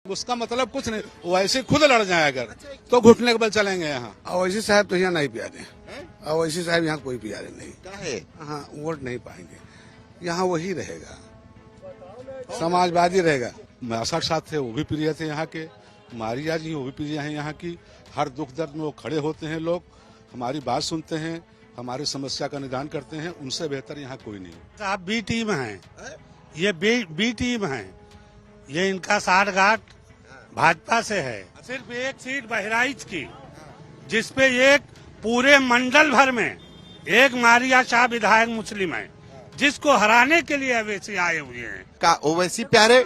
उसका मतलब कुछ नहीं, वो ऐसे खुद लड़ जाए अगर तो घुटने के बल चलेंगे यहाँ। अवैसी साहब तो यहाँ नहीं प्यारे, अवैसी साहब यहाँ कोई प्यारे नहीं। काहे? हाँ, वोट नहीं पाएंगे, यहाँ वही रहेगा, समाजवादी रहेगा। मासठ साथ थे, वो भी प्रिय थे यहाँ के। मारिया जी वो भी प्रिय हैं यहाँ की। हर दुख दर्द में वो खड़े होते हैं, लोग हमारी बात सुनते हैं, हमारी समस्या का निदान करते हैं। उनसे बेहतर यहाँ कोई नहीं। साहब बी टीम है, ये बी टीम है, ये इनका साठगांठ भाजपा से है। सिर्फ एक सीट बहराइच की, जिसपे एक पूरे मंडल भर में एक मारिया शाह विधायक मुस्लिम है, जिसको हराने के लिए अवैसी आए हुए हैं। का ओवैसी प्यारे?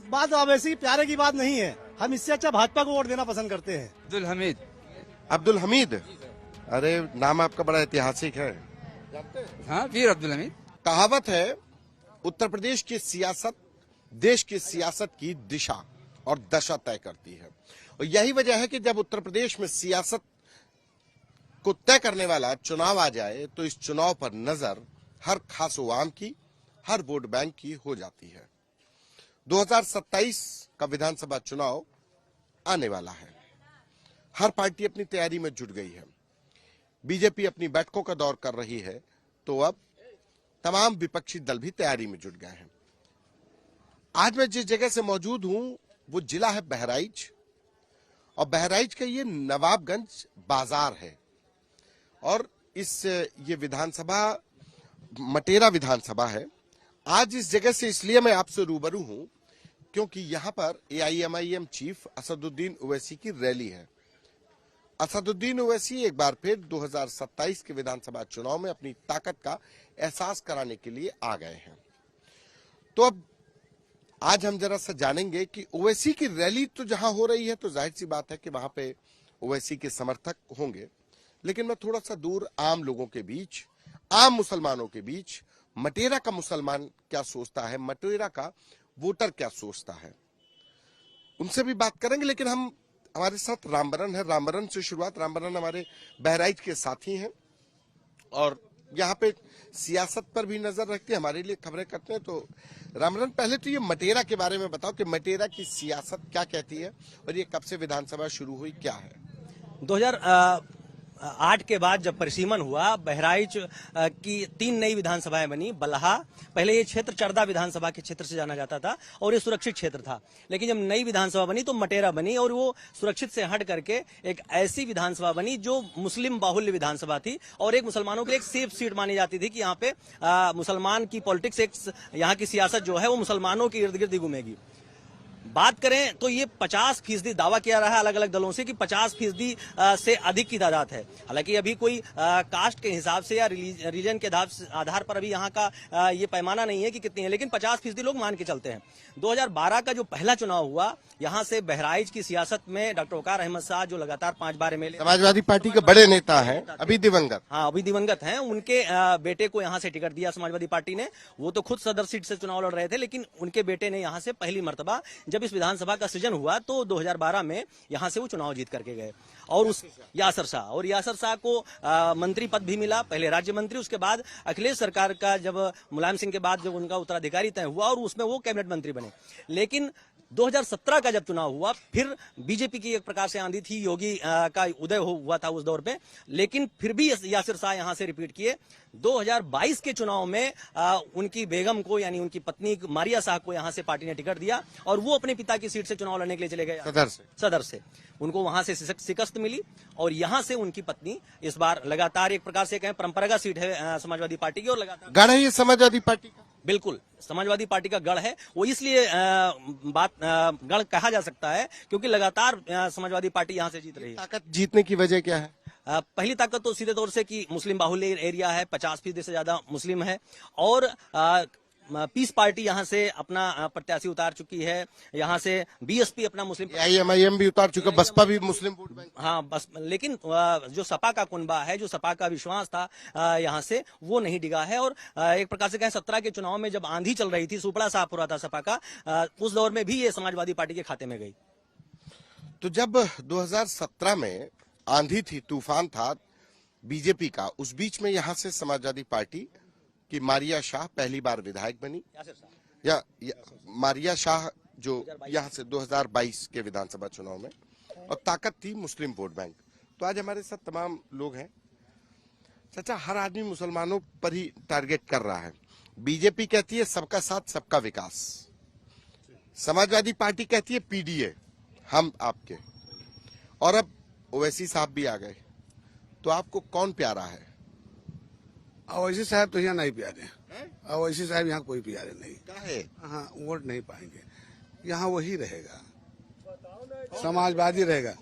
बात अवैसी प्यारे की बात नहीं है, हम इससे अच्छा भाजपा को वोट देना पसंद करते हैं। अब्दुल हमीद, अरे नाम आपका बड़ा ऐतिहासिक है। हाँ, वीर अब्दुल हमीद। कहावत है, उत्तर प्रदेश की सियासत देश की सियासत की दिशा और दशा तय करती है, और यही वजह है कि जब उत्तर प्रदेश में सियासत को तय करने वाला चुनाव आ जाए तो इस चुनाव पर नजर हर खास आवाम की, हर वोट बैंक की हो जाती है। 2027 का विधानसभा चुनाव आने वाला है। हर पार्टी अपनी तैयारी में जुट गई है। बीजेपी अपनी बैठकों का दौर कर रही है, तो अब तमाम विपक्षी दल भी तैयारी में जुट गए हैं। आज मैं जिस जगह से मौजूद हूं वो जिला है बहराइच, और बहराइच का ये नवाबगंज बाजार है, और ये विधानसभा मटेरा विधानसभा है। आज इस जगह से इसलिए मैं आपसे रूबरू हूं क्योंकि यहां पर AIMIM चीफ असदुद्दीन ओवैसी की रैली है। असदुद्दीन ओवैसी एक बार फिर 2027 के विधानसभा चुनाव में अपनी ताकत का एहसास कराने के लिए आ गए हैं। तो अब आज हम जरा सा जानेंगे कि ओवैसी की रैली तो जहां हो रही है तो जाहिर सी बात है कि वहां पे ओवैसी के समर्थक होंगे, लेकिन मैं थोड़ा सा दूर आम लोगों के बीच, आम मुसलमानों के बीच, मटेरा का मुसलमान क्या सोचता है, मटेरा का वोटर क्या सोचता है, उनसे भी बात करेंगे। लेकिन हमारे साथ रामबरन है, रामबरन से शुरुआत। रामबरन हमारे बहराइच के साथी हैं और यहाँ पे सियासत पर भी नजर रखते हैं, हमारे लिए खबरें करते हैं। तो रामबरन, पहले तो ये मटेरा के बारे में बताओ कि मटेरा की सियासत क्या कहती है और ये कब से विधानसभा शुरू हुई, क्या है? 2008 के बाद जब परिसीमन हुआ, बहराइच की 3 नई विधानसभाएं बनी। बलहा, पहले ये क्षेत्र चरदा विधानसभा के क्षेत्र से जाना जाता था और ये सुरक्षित क्षेत्र था, लेकिन जब नई विधानसभा बनी तो मटेरा बनी, और वो सुरक्षित से हट करके एक ऐसी विधानसभा बनी जो मुस्लिम बाहुल्य विधानसभा थी, और एक मुसलमानों के लिए एक सेफ सीट मानी जाती थी कि यहाँ पे मुसलमान की पॉलिटिक्स, यहाँ की सियासत जो है वो मुसलमानों के इर्द गिर्द ही घूमेगी। बात करें तो ये 50% दावा किया रहा है अलग अलग दलों से कि 50% से अधिक की तादाद है। हालांकि अभी कोई कास्ट के हिसाब से या रिलीजन के आधार पर अभी यहाँ का ये पैमाना नहीं है कि कितनी है, लेकिन 50% लोग मान के चलते हैं। 2012 का जो पहला चुनाव हुआ, यहाँ से बहराइच की सियासत में डॉक्टर वकार अहमद साहब, जो लगातार 5 बार MLA, समाजवादी पार्टी के बड़े नेता हैं, अभी दिवंगत, हाँ अभी दिवंगत हैं, उनके बेटे को यहाँ से टिकट दिया समाजवादी पार्टी ने। वो तो खुद सदर सीट से चुनाव लड़ रहे थे, लेकिन उनके बेटे ने यहाँ से पहली मर्तबा जब इस विधानसभा का सृजन हुआ तो 2012 में यहाँ से वो चुनाव जीत करके गए। और उस यासर शाह को मंत्री पद भी मिला, पहले राज्य मंत्री, उसके बाद अखिलेश सरकार का जब मुलायम सिंह के बाद जब उनका उत्तराधिकारी तय हुआ और उसमें वो कैबिनेट मंत्री बने। लेकिन 2017 का जब चुनाव हुआ, फिर बीजेपी की एक प्रकार से आंधी थी, योगी का उदय हुआ था उस दौर पे, लेकिन फिर भी यासिर शाह यहां से रिपीट किए। 2022 के चुनाव में उनकी बेगम को, यानी उनकी पत्नी मारिया शाह को यहां से पार्टी ने टिकट दिया, और वो अपने पिता की सीट से चुनाव लड़ने के लिए चले गए सदर से। उनको वहां से शिकस्त मिली, और यहां से उनकी पत्नी इस बार लगातार, एक प्रकार से कहें परंपरागत सीट है समाजवादी पार्टी की, और लगातार गढ़ है ये समाजवादी पार्टी का। बिल्कुल समाजवादी पार्टी का गढ़ है। वो इसलिए गढ़ कहा जा सकता है क्योंकि लगातार समाजवादी पार्टी यहां से जीत रही है। ताकत जीतने की वजह क्या है? पहली ताकत तो सीधे तौर से कि मुस्लिम बाहुल्य एरिया है, 50% से ज्यादा मुस्लिम है, और पीस पार्टी यहां से अपना प्रत्याशी उतार चुकी है। यहां से BSP अपना मुस्लिम, AIMIM भी उतार चुका, बसपा भी मुस्लिम वोट बैंक, हाँ बस, लेकिन जो सपा का कुनबा है, जो सपा का विश्वास था यहां से, वो नहीं डिगा है। और एक प्रकार से कहें 17 के चुनाव में जब आंधी चल रही थी, सुपड़ा साफ हो रहा था सपा का, उस दौर में भी ये समाजवादी पार्टी के खाते में गई। तो जब 2017 में आंधी थी, तूफान था बीजेपी का, उस बीच में यहां से समाजवादी पार्टी की मारिया शाह पहली बार विधायक बनी, या मारिया शाह जो यहाँ से 2022 के विधानसभा चुनाव में, और ताकत थी मुस्लिम वोट बैंक। तो आज हमारे साथ तमाम लोग हैं। चाचा, हर आदमी मुसलमानों पर ही टारगेट कर रहा है। बीजेपी कहती है सबका साथ सबका विकास, समाजवादी पार्टी कहती है पीडीए हम आपके, और अब ओवैसी साहब भी आ गए। तो आपको कौन प्यारा है? अवैसी साहब तो यहाँ नहीं प्यारे हैं। अवैसी साहब यहाँ कोई प्यारे नहीं। काहे? हाँ, वोट नहीं पाएंगे। यहाँ वही रहेगा, समाजवादी रहेगा।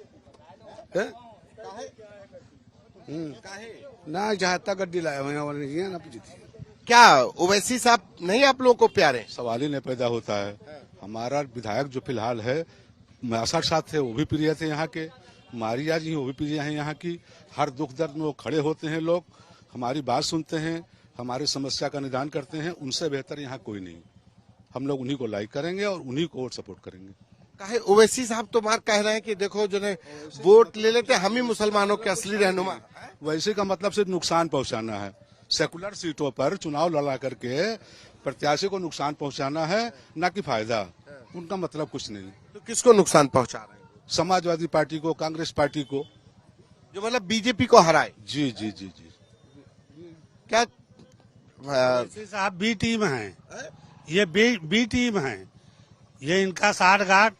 ना चाहता गड्डी लाए हुए हैं ना जीती। क्या ओवैसी साहब नहीं आप लोगों को प्यारे? सवाल ही नहीं पैदा होता है। हमारा विधायक जो फिलहाल है 62 साथ थे, वो भी प्रिय थे यहाँ के। मारिया जी वो भी प्रिय हैं यहाँ की। हर दुख दर्द में वो खड़े होते हैं लोग, हमारी बात सुनते हैं, हमारी समस्या का निदान करते हैं। उनसे बेहतर यहाँ कोई नहीं। हम लोग उन्हीं को लाइक करेंगे और उन्हीं को वोट सपोर्ट करेंगे। काहे? ओवैसी साहब तो मार कह रहे हैं कि देखो जो वोट ले लेते हम ही मुसलमानों के असली रहनुमा। वैसे का मतलब सिर्फ नुकसान पहुंचाना है। सेकुलर सीटों पर चुनाव लड़ा करके प्रत्याशी को नुकसान पहुंचाना है, न कि फायदा। उनका मतलब कुछ नहीं। तो किसको नुकसान पहुंचा रहे हैं? समाजवादी पार्टी को, कांग्रेस पार्टी को, जो मतलब बीजेपी को हराए। जी जी जी जी। क्या साहब बी टीम है, ये बी टीम है। ये इनका साठगांठ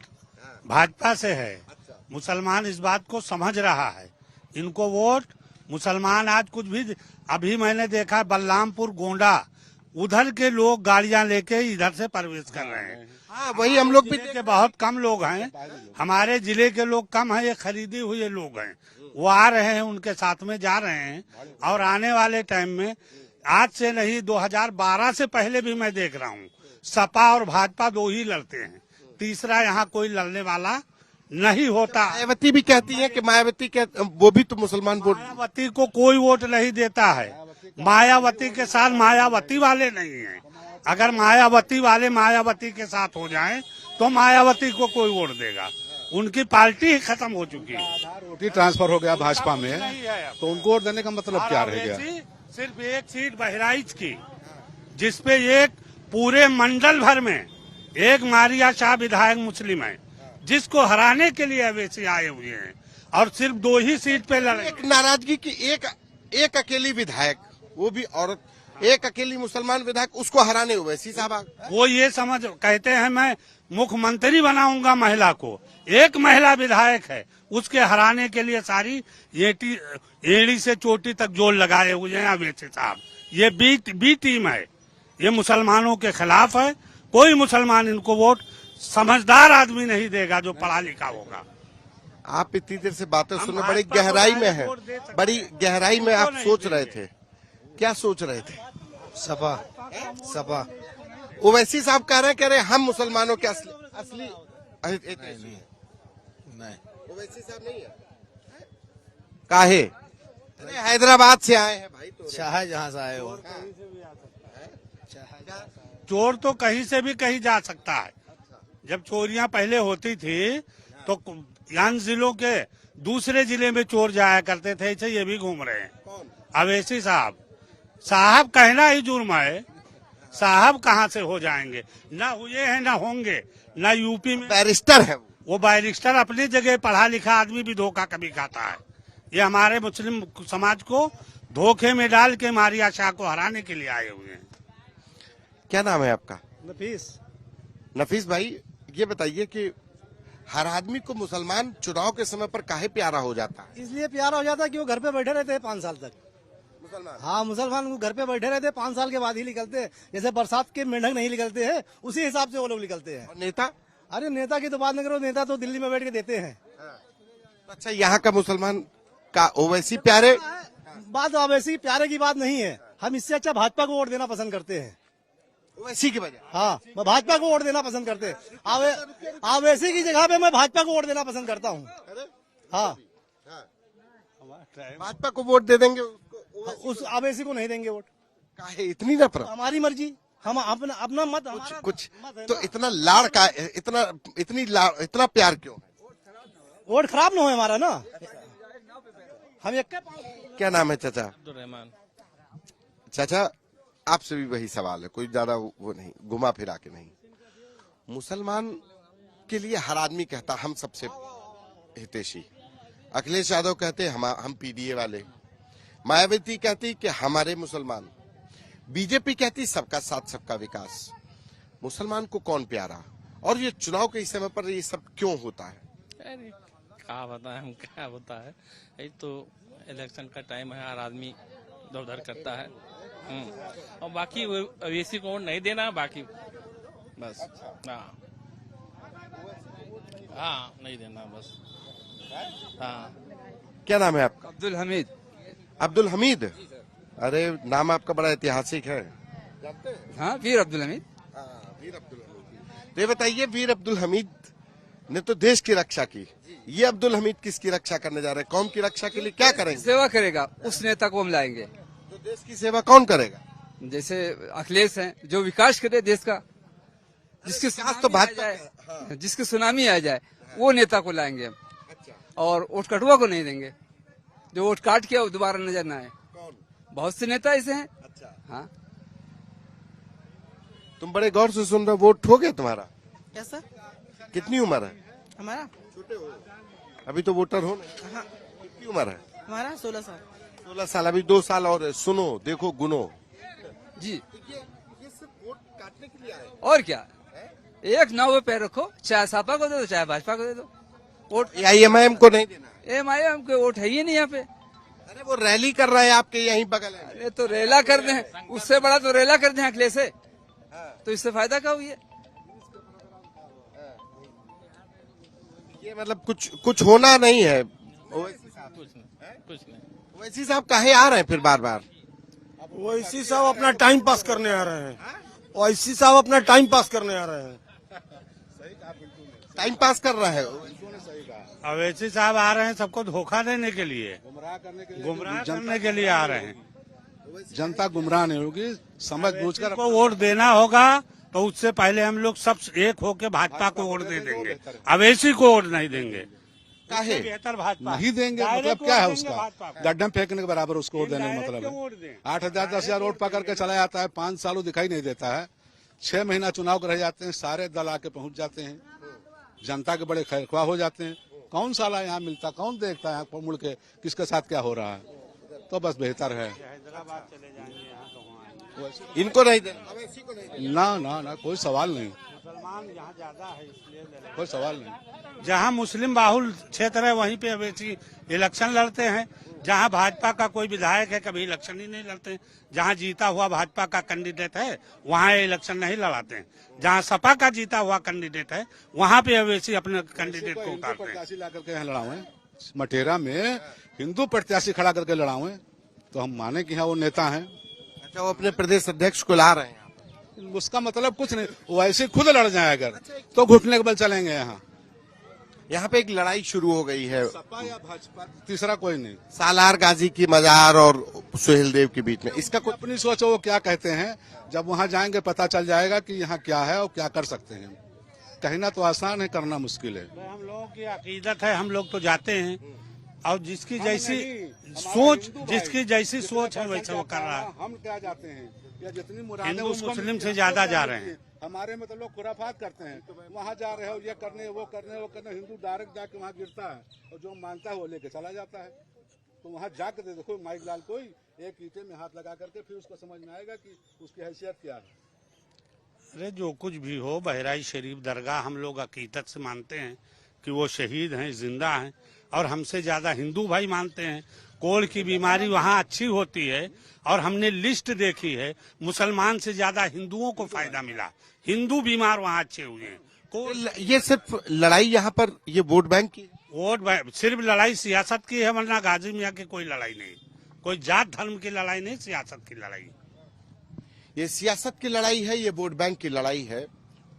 भाजपा से है। मुसलमान इस बात को समझ रहा है। इनको वोट मुसलमान आज कुछ भी, अभी मैंने देखा बलरामपुर गोंडा, उधर के लोग गाड़ियां लेके इधर से प्रवेश कर रहे हैं। हाँ, वही हम लोग भी जिले के बहुत कम लोग हैं, हमारे जिले के लोग कम हैं, ये खरीदे हुए लोग हैं। वो आ रहे हैं, उनके साथ में जा रहे हैं। और आने वाले टाइम में, आज से नहीं 2012 से पहले भी मैं देख रहा हूँ, सपा और भाजपा दो ही लड़ते हैं। तीसरा यहाँ कोई लड़ने वाला नहीं होता। मायावती भी कहती है कि मायावती वो भी तो मुसलमान वोट। मायावती को कोई वोट नहीं देता है। मायावती के साथ मायावती वाले नहीं हैं। अगर मायावती वाले मायावती के साथ हो जाएं तो मायावती को कोई वोट देगा। उनकी पार्टी ही खत्म हो चुकी है। रोटी ट्रांसफर हो गया भाजपा में, तो उनको वोट देने का मतलब क्या रह गया? सिर्फ एक सीट बहराइच की, जिसपे एक पूरे मंडल भर में एक मारिया शाह विधायक मुस्लिम है, जिसको हराने के लिए अवैसी आए हुए हैं, और सिर्फ 2 ही सीट पे लड़े। एक नाराजगी की एक अकेली विधायक, वो भी औरत, एक अकेली मुसलमान विधायक, उसको हराने ओवैसी साहब। वो ये समझ कहते हैं मैं मुख्यमंत्री बनाऊंगा महिला को। एक महिला विधायक है, उसके हराने के लिए सारी एड़ी से चोटी तक जोर लगाए हुए हैं अवैसी साहब। ये बी टीम है, ये मुसलमानों के खिलाफ है। कोई मुसलमान इनको वोट, समझदार आदमी नहीं देगा जो पढ़ा लिखा होगा। आप इतनी देर से बातें सुनने बड़ी गहराई में है, बड़ी गहराई में आप सोच रहे थे। क्या सोच रहे थे? सपा ओवैसी साहब कह रहे हम मुसलमानों के असली नहीं। ओवैसी साहब नहीं है। काहे? अरे हैदराबाद से आए हैं भाई। तो चाहे जहाँ से आए हो। चोर तो कहीं से भी कहीं जा सकता है। जब चोरियां पहले होती थी तो यहाँ जिलों के दूसरे जिले में चोर जाया करते थे, ऐसे ये भी घूम रहे हैं अवैसी साहब। साहब कहना ही जुर्म है। साहब कहाँ से हो जाएंगे? ना हुए हैं, ना होंगे। ना यूपी में बैरिस्टर है वो बैरिस्टर अपनी जगह, पढ़ा लिखा आदमी भी धोखा कभी खाता है। ये हमारे मुस्लिम समाज को धोखे में डाल के मारिया शाह को हराने के लिए आए हुए हैं। क्या नाम है आपका? नफीस। नफीस भाई, ये बताइए कि हर आदमी को मुसलमान चुनाव के समय पर काहे प्यारा हो जाता है? इसलिए प्यारा हो जाता है कि वो घर पे बैठे रहते हैं 5 साल तक। मुसलमान? हाँ, मुसलमान घर पे बैठे रहते हैं, 5 साल के बाद ही निकलते हैं। जैसे बरसात के मेंढक नहीं निकलते हैं, उसी हिसाब से वो लोग निकलते हैं। और नेता? अरे नेता की तो बात नहीं करो, नेता तो दिल्ली में बैठ के देते हैं। अच्छा, यहाँ का मुसलमान का ओवैसी प्यारे? बात वैसी प्यारे की बात नहीं है। हम इससे अच्छा भाजपा को वोट देना पसंद करते हैं। ओवैसी की वजह? हाँ, मैं भाजपा को वोट देना पसंद करते हैं। आवेसी की जगह पे मैं भाजपा को वोट देना पसंद करता हूँ। हाँ, भाजपा को वोट दे देंगे, उस आवेसी को नहीं देंगे वोट। काहे इतनी नफरत? हमारी मर्जी, हम अपना मत, हमारा कुछ मत है तो ना। इतना लाड़ का, इतना प्यार क्यों? वोट खराब ना हो हमारा ना। हम एक क्या नाम है चाचा? रहमान। चाचा, आपसे भी वही सवाल है, कोई ज्यादा वो नहीं, घुमा फिरा के नहीं। मुसलमान के लिए हर आदमी कहता हम सबसे हितैषी। अखिलेश यादव कहते हम पीडीए वाले, मायावती कहती कि हमारे मुसलमान, बीजेपी कहती सबका साथ सबका विकास। मुसलमान को कौन प्यारा? और ये चुनाव के इस समय पर ये सब क्यों होता है? अरे क्या बताएं हम, क्या होता है, ये तो इलेक्शन का टाइम है, हर आदमी इधर उधर करता है। और बाकी अवेसी को वोट नहीं देना, बाकी बस हाँ नहीं देना बस। हाँ। क्या नाम है आपका? अब्दुल हमीद। अब्दुल हमीद, अरे नाम आपका बड़ा ऐतिहासिक है। हाँ, वीर अब्दुल हमीद। वीर अब्दुल हमीद। तो ये बताइए, वीर अब्दुल हमीद ने तो देश की रक्षा की, ये अब्दुल हमीद किसकी रक्षा करने जा रहे हैं? कौम की रक्षा के लिए क्या करेंगे? सेवा करेगा, उस नेता को हम लाएंगे। तो देश की सेवा कौन करेगा? जैसे अखिलेश हैं, जो विकास करे देश का, जिसकी विकास तो भाजपा जाए, जिसकी सुनामी आ जाए, वो नेता को लाएंगे हम। और वोट कटुआ को नहीं देंगे, जो वोट काट के वो दोबारा नजर न आए। बहुत से नेता ऐसे हैं। हाँ, तुम बड़े गौर से सुन रहे हो, वोट हो गया तुम्हारा? कैसा? कितनी उम्र है? हमारा छोटे हो अभी तो वोटर हो नहीं। हाँ। कितनी उम्र है? हमारा 16 साल। 16 साल, अभी 2 साल और है। सुनो देखो गुनो जी। ये सिर्फ वोट काटने के लिए आए। और क्या, एक नाव पे रखो, चाहे सपा को दे दो चाहे भाजपा को दे दो वोट। AIMIM को नहीं देना। MIM के वोट है ही नहीं यहाँ पे। अरे वो रैली कर रहे हैं आपके यहीं बगल है। अरे तो रेला कर दे, उससे बड़ा तो रेला कर दे अखिलेश से, तो इससे फायदा क्या हुई है? ये मतलब कुछ होना नहीं है। कुछ नहीं। ओवैसी साहब काहे आ रहे हैं फिर बार बार? ओवैसी साहब अपना टाइम पास करने आ रहे हैं। ओवैसी साहब अपना टाइम पास करने आ रहे हैं। टाइम पास कर रहा है। अवैसी साहब आ रहे हैं सबको धोखा देने के लिए, गुमराह करने के लिए आ रहे हैं। जनता गुमराह नहीं होगी, समझ बूझ कर को वोट देना होगा तो उससे पहले हम लोग सब एक होके भाजपा को वोट दे देंगे, अवैसी को वोट नहीं देंगे। काहे? बेहतर भाजपा नहीं देंगे, मतलब क्या है उसका? गड्ढे फेंकने के बराबर उसको वोट देने का मतलब है। 8,000 10,000 वोट पकड़ के चला जाता है, 5 सालों दिखाई नहीं देता है, 6 महीना चुनाव के रह जाते हैं, सारे दल आके पहुंच जाते हैं, जनता के बड़े खैरख्वाह हो जाते हैं। कौन साला यहाँ मिलता, कौन देखता है यहाँ पर मुड़ के किसके साथ क्या हो रहा है? तो बस बेहतर है इनको नहीं देना। ना कोई सवाल नहीं, मुसलमान यहाँ ज्यादा है इसलिए कोई सवाल नहीं। जहाँ मुस्लिम बाहुल क्षेत्र है वहीं पे अवैसी इलेक्शन लड़ते हैं। जहाँ भाजपा का कोई विधायक है कभी इलेक्शन ही नहीं लड़ते। जहाँ जीता हुआ भाजपा का कैंडिडेट है वहाँ ये इलेक्शन नहीं लड़ाते हैं। जहाँ सपा का जीता हुआ कैंडिडेट है वहाँ पे अवैसी अपने कैंडिडेट को उतारते हैं। प्रत्याशी ला करके यहाँ लड़ावे, मटेरा में हिंदू प्रत्याशी खड़ा करके लड़ावे तो हम माने कि हाँ वो नेता है। अच्छा, वो अपने प्रदेश अध्यक्ष को ला रहे हैं। उसका मतलब कुछ नहीं, वो ऐसे खुद लड़ जाए अगर तो घुटने के बल चलेंगे। यहाँ पे एक लड़ाई शुरू हो गई है, सपा या भाजपा, तीसरा कोई नहीं। सालार गाजी की मजार और सुहेल देव के बीच में, इसका कुछ अपनी सोचो वो क्या कहते हैं, जब वहाँ जाएंगे पता चल जाएगा कि यहाँ क्या है और क्या कर सकते हैं। कहना तो आसान है, करना मुश्किल है। हम लोगों की अकीदत है, हम लोग तो जाते हैं और जिसकी जैसी सोच, जिसकी जैसी सोच है वैसे वो कर रहा है। हम क्या जाते हैं या जितनी मुरादें हिंदू उसको मुस्लिम से ज्यादा जा रहे हैं। हमारे में तो लोग खुराफात करते हैं, वहाँ जा रहे हो ये करने वो करने। हिंदू डायरेक्ट जाके वहाँ गिरता है और जो मानता है वो लेके चला जाता है। तो वहाँ जाकर देखो माइक लाल कोई एक ईंटे में हाथ लगा करके फिर उसको समझ में आएगा कि उसकी हैसियत क्या है। अरे जो कुछ भी हो, बहराइच शरीफ दरगाह हम लोग अकीदत से मानते हैं कि वो शहीद हैं, जिंदा हैं, और हमसे ज्यादा हिंदू भाई मानते हैं। कोढ़ की बीमारी वहाँ अच्छी होती है और हमने लिस्ट देखी है, मुसलमान से ज्यादा हिंदुओं को फायदा मिला। हिंदू बीमार वहाँ अच्छे हुए हैं। ये सिर्फ लड़ाई यहाँ पर ये वोट बैंक की, वोट सिर्फ लड़ाई सियासत की है, वरना गाजी मियाँ की कोई लड़ाई नहीं, कोई जात धर्म की लड़ाई नहीं, सियासत की लड़ाई। ये सियासत की लड़ाई है, ये वोट बैंक की लड़ाई है।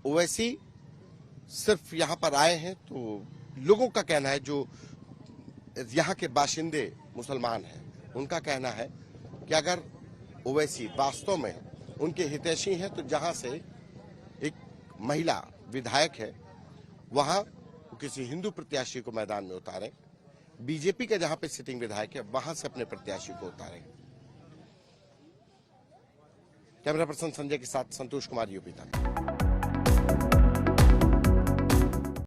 ओवैसी सिर्फ यहाँ पर आए हैं तो लोगों का कहना है, जो यहाँ के बाशिंदे मुसलमान हैं, उनका कहना है कि अगर ओवैसी वास्तव में उनके हितैषी हैं तो जहाँ से एक महिला विधायक है वहाँ किसी हिंदू प्रत्याशी को मैदान में उतारें, बीजेपी का जहाँ पे सिटिंग विधायक है वहां से अपने प्रत्याशी को उतारें। कैमरा पर्सन संजय के साथ संतोष कुमार, यूपी तक।